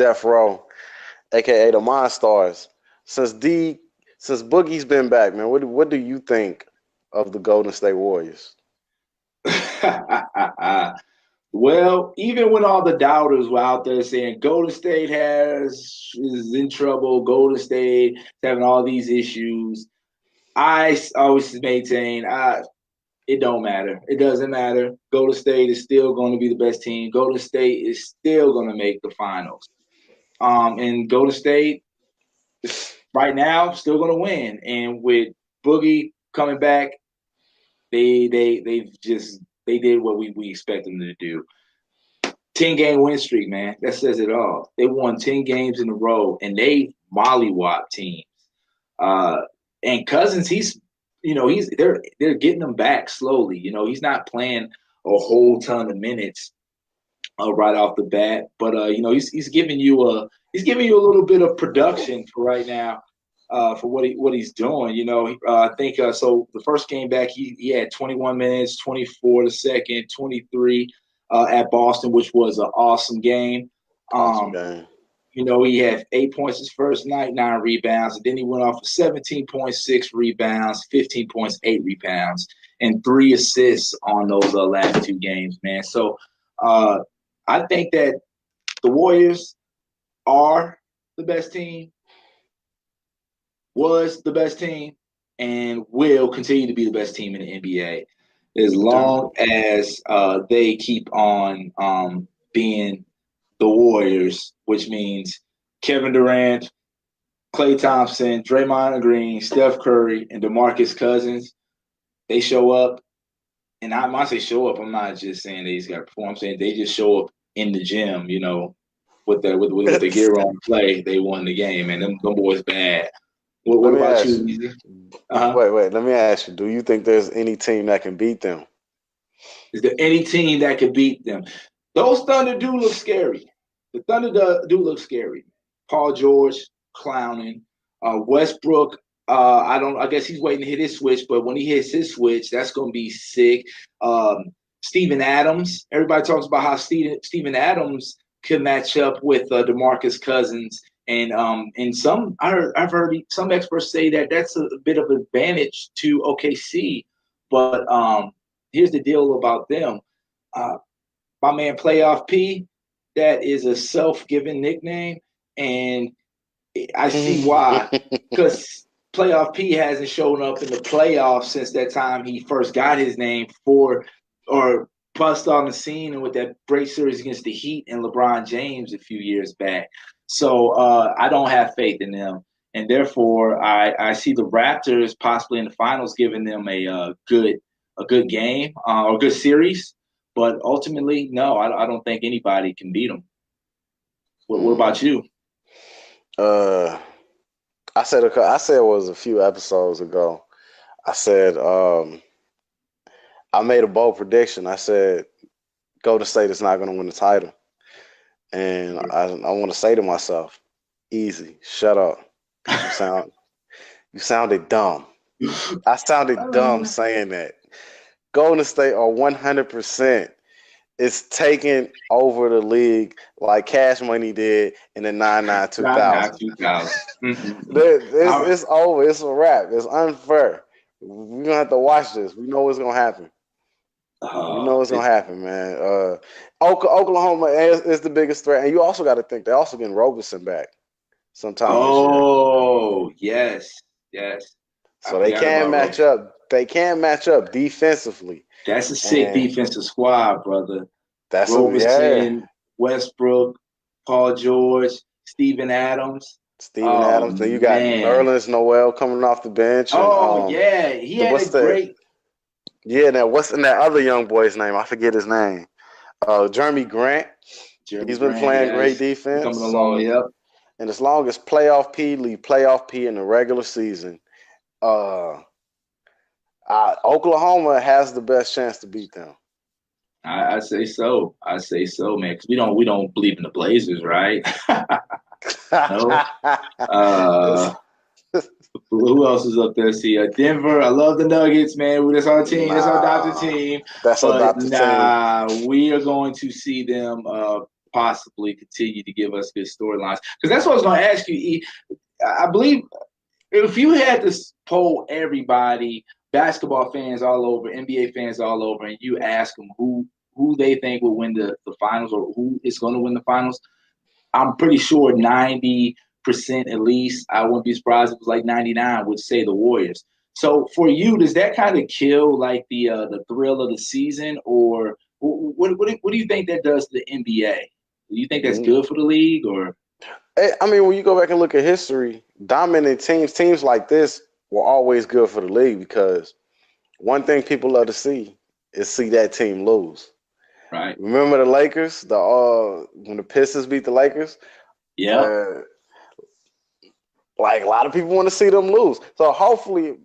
Death Row, aka the Monstars. Since Boogie's been back, man, what do you think of the Golden State Warriors? Well, even when all the doubters were out there saying Golden State is in trouble, Golden State is having all these issues, I always maintain it don't matter. It doesn't matter. Golden State is still going to be the best team. Golden State is still going to make the finals. And Golden State right now still going to win. And with Boogie coming back, they did what we expect them to do. 10-game win streak, man. That says it all. They won 10 games in a row, and they mollywop teams. And Cousins, they're getting him back slowly. He's not playing a whole ton of minutes right off the bat, but he's giving you a little bit of production for right now. For what he's doing, I think so. The first game back, he had 21 minutes, 24 the second, 23 at Boston, which was an awesome game. Awesome game. He had 8 points his first night, 9 rebounds, and then he went off for 17.6 rebounds, 15 points, 8 rebounds, and 3 assists on those last 2 games, man. So I think that the Warriors are the best team, was the best team, and will continue to be the best team in the NBA as long as they keep on being the Warriors, which means Kevin Durant, Klay Thompson, Draymond Green, Steph Curry, and DeMarcus Cousins. They show up, and when I say show up, I'm not just saying they just got to perform. I'm saying they just show up in the gym, with the gear on play. They won the game, and them boys bad. What about you, Eezy? Wait. Let me ask you. Do you think there's any team that can beat them? Is there any team that can beat them? Those Thunder do look scary. The Thunder do look scary. Paul George clowning. Westbrook, I guess he's waiting to hit his switch, but when he hits his switch, that's going to be sick. Steven Adams. Everybody talks about how Steven Adams could match up with DeMarcus Cousins. And I've heard some experts say that that's a bit of an advantage to OKC. But here's the deal about them. My man Playoff P, that is a self-given nickname, and I see why. Because Playoff P hasn't shown up in the playoffs since that time he first got his name or bust on the scene, and with that great series against the Heat and LeBron James a few years back. So I don't have faith in them, and therefore I see the Raptors possibly in the finals, giving them a good game or a good series. But ultimately, no, I don't think anybody can beat them. What about you? I said it was a few episodes ago. I said I made a bold prediction. I said Golden State is not going to win the title. And I want to say to myself, easy, shut up. You sounded dumb. I sounded dumb saying that. Golden State are 100%. It's taking over the league like Cash Money did in the 99-2000. It's over. It's a wrap. It's unfair. We're gonna have to watch this. We know what's gonna happen. You know what's gonna happen, man. Oklahoma is the biggest threat, and you also got to think they're also getting Roberson back sometime. Oh, yes. So they can match up. They can match up defensively. That's a sick defensive squad, brother. That's Roberson, Westbrook, Paul George, Steven Adams. Then you got Nerlens Noel coming off the bench. And, he had a great. Yeah, now what's in that other young boy's name? I forget his name. Jeremy Grant. He's been playing great defense. Coming along, yep. And as long as Playoff P lead Playoff P in the regular season, Oklahoma has the best chance to beat them. I say so. Man, because we don't believe in the Blazers, right? No. Who else is up there? See, Denver. I love the Nuggets, man. That's our team. That's our adopted team. That's our adopted team. We are going to see them possibly continue to give us good storylines. Because that's what I was going to ask you, E. I believe if you had to poll everybody, basketball fans all over, NBA fans all over, and you ask them who they think will win the finals or who is going to win the finals, I'm pretty sure 90% at least, I wouldn't be surprised if it was like 99, would say the Warriors. So for you, does that kind of kill like the thrill of the season, or what do you think that does to the NBA? Do you think that's good for the league, or? I mean, when you go back and look at history, dominant teams like this were always good for the league because one thing people love to see is see that team lose. Right. Remember the Lakers, when the Pistons beat the Lakers? Yeah. Like a lot of people want to see them lose. So hopefully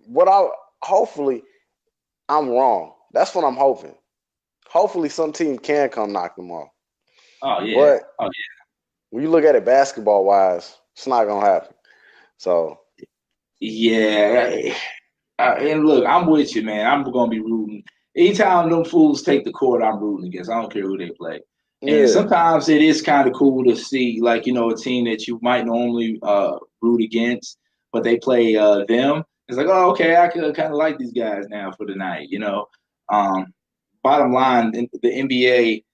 I'm wrong. That's what I'm hoping. Hopefully some team can come knock them off. Oh yeah. When you look at it basketball wise, it's not gonna happen. So yeah. And look, I'm with you, man. I'm gonna be rooting. Anytime them fools take the court, I'm rooting against. I don't care who they play. And sometimes it is kind of cool to see, like, a team that you might normally root against, but they play them. It's like, oh, okay, I could kind of like these guys now for the night, Bottom line, the NBA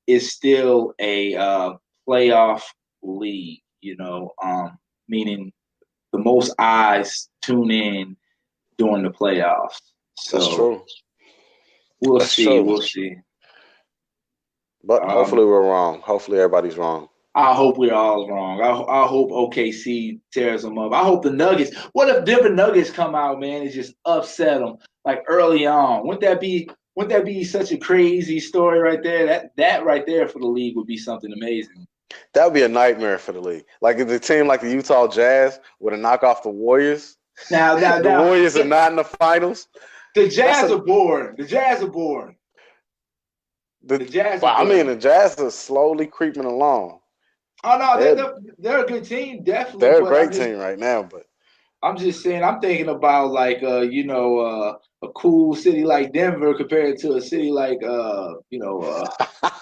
is still a playoff league, meaning the most eyes tune in during the playoffs. So that's true. We'll see. But hopefully we're wrong. Hopefully everybody's wrong. I hope we're all wrong. I hope OKC tears them up. I hope the Nuggets. What if Denver Nuggets come out, man, and just upset them like early on? Wouldn't that be such a crazy story right there? That right there for the league would be something amazing. That would be a nightmare for the league. Like if the team like the Utah Jazz were to knock off the Warriors. Now the Warriors are not in the finals. The Jazz are boring. The Jazz are boring. The Jazz are slowly creeping along. Oh no, they're a good team, definitely. They're a great team right now, but I'm just saying, I'm thinking about like a cool city like Denver compared to a city like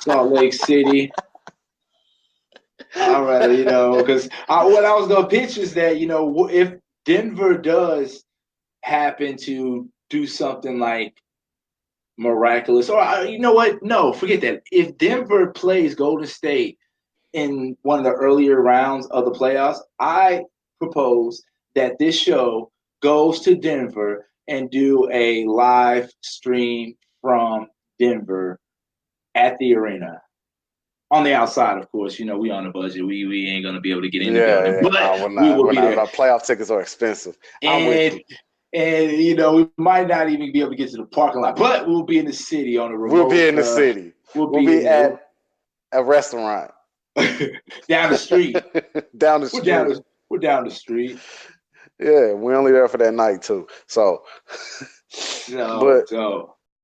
Salt Lake City. All right, because what I was gonna pitch is that if Denver does happen to do something like miraculous, or you know what? No, forget that. If Denver plays Golden State in one of the earlier rounds of the playoffs, I propose that this show goes to Denver and do a live stream from Denver at the arena. On the outside, of course, we on a budget. We ain't gonna be able to get in the building, but we will be there. Playoff tickets are expensive. And we might not even be able to get to the parking lot, but we'll be in the city on a remote. We'll be in the city. We'll be at a restaurant. Down the street. Down the street. We're down the street. Yeah, we're only there for that night too. So,